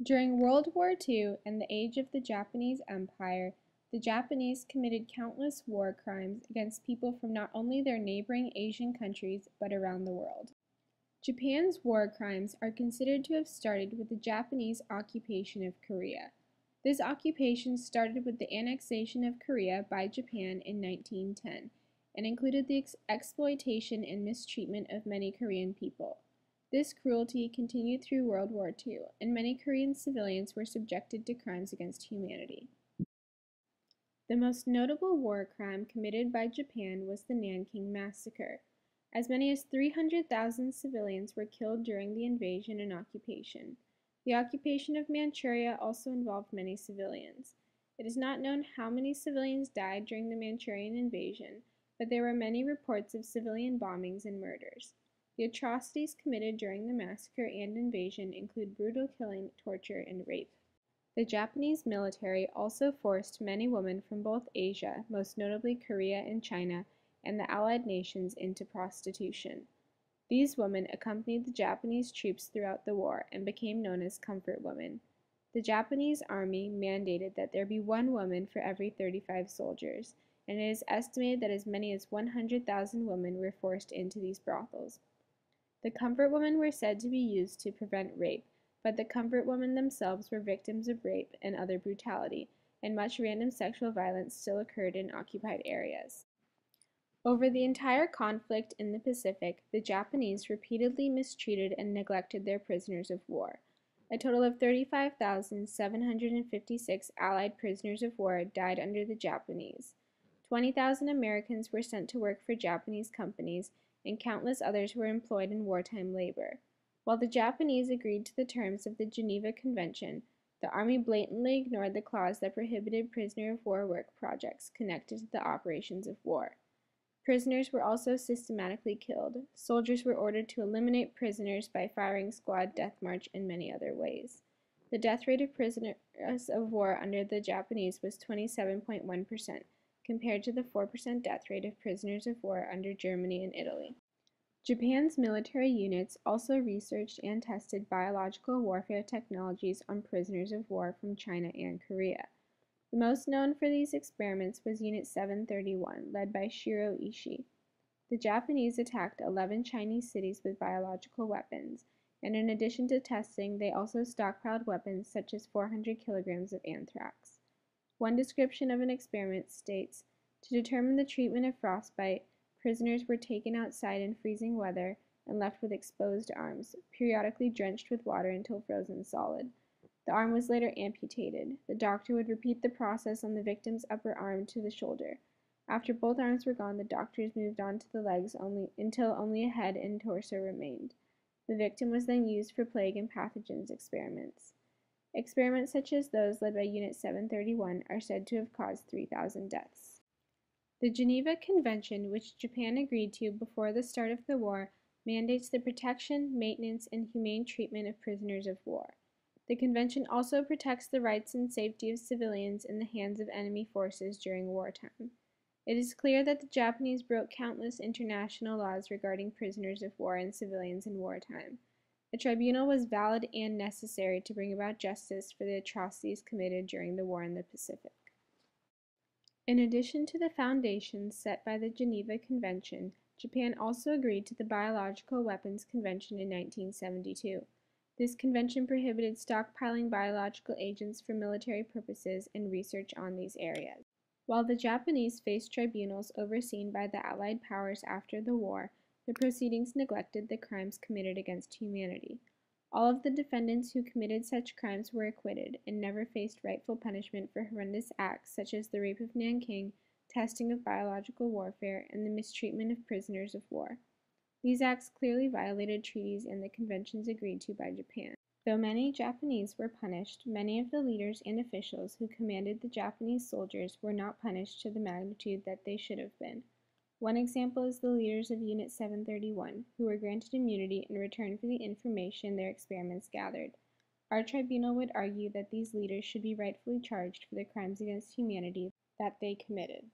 During World War II and the age of the Japanese Empire, the Japanese committed countless war crimes against people from not only their neighboring Asian countries but around the world. Japan's war crimes are considered to have started with the Japanese occupation of Korea. This occupation started with the annexation of Korea by Japan in 1910 and included the exploitation and mistreatment of many Korean people. This cruelty continued through World War II, and many Korean civilians were subjected to crimes against humanity. The most notable war crime committed by Japan was the Nanking Massacre. As many as 300,000 civilians were killed during the invasion and occupation. The occupation of Manchuria also involved many civilians. It is not known how many civilians died during the Manchurian invasion, but there were many reports of civilian bombings and murders. The atrocities committed during the massacre and invasion include brutal killing, torture, and rape. The Japanese military also forced many women from both Asia, most notably Korea and China, and the Allied nations into prostitution. These women accompanied the Japanese troops throughout the war and became known as comfort women. The Japanese army mandated that there be one woman for every 35 soldiers, and it is estimated that as many as 100,000 women were forced into these brothels. The comfort women were said to be used to prevent rape, but the comfort women themselves were victims of rape and other brutality, and much random sexual violence still occurred in occupied areas. Over the entire conflict in the Pacific, the Japanese repeatedly mistreated and neglected their prisoners of war. A total of 35,756 Allied prisoners of war died under the Japanese. 20,000 Americans were sent to work for Japanese companies, and countless others were employed in wartime labor. While the Japanese agreed to the terms of the Geneva Convention, the Army blatantly ignored the clause that prohibited prisoner of war work projects connected to the operations of war. Prisoners were also systematically killed. Soldiers were ordered to eliminate prisoners by firing squad death march and many other ways. The death rate of prisoners of war under the Japanese was 27.1%, compared to the 4% death rate of prisoners of war under Germany and Italy. Japan's military units also researched and tested biological warfare technologies on prisoners of war from China and Korea. The most known for these experiments was Unit 731, led by Shiro Ishii. The Japanese attacked 11 Chinese cities with biological weapons, and in addition to testing, they also stockpiled weapons such as 400 kilograms of anthrax. One description of an experiment states, "To determine the treatment of frostbite, prisoners were taken outside in freezing weather and left with exposed arms, periodically drenched with water until frozen solid. The arm was later amputated. The doctor would repeat the process on the victim's upper arm to the shoulder. After both arms were gone, the doctors moved on to the legs until only a head and torso remained. The victim was then used for plague and pathogens experiments." Experiments such as those led by Unit 731 are said to have caused 3,000 deaths. The Geneva Convention, which Japan agreed to before the start of the war, mandates the protection, maintenance, and humane treatment of prisoners of war. The convention also protects the rights and safety of civilians in the hands of enemy forces during wartime. It is clear that the Japanese broke countless international laws regarding prisoners of war and civilians in wartime. A tribunal was valid and necessary to bring about justice for the atrocities committed during the war in the Pacific. In addition to the foundations set by the Geneva Convention, Japan also agreed to the Biological Weapons Convention in 1972. This convention prohibited stockpiling biological agents for military purposes and research on these areas. While the Japanese faced tribunals overseen by the Allied powers after the war, the proceedings neglected the crimes committed against humanity. All of the defendants who committed such crimes were acquitted and never faced rightful punishment for horrendous acts such as the rape of Nanking, testing of biological warfare, and the mistreatment of prisoners of war. These acts clearly violated treaties and the conventions agreed to by Japan. Though many Japanese were punished, many of the leaders and officials who commanded the Japanese soldiers were not punished to the magnitude that they should have been. One example is the leaders of Unit 731, who were granted immunity in return for the information their experiments gathered. Our tribunal would argue that these leaders should be rightfully charged for the crimes against humanity that they committed.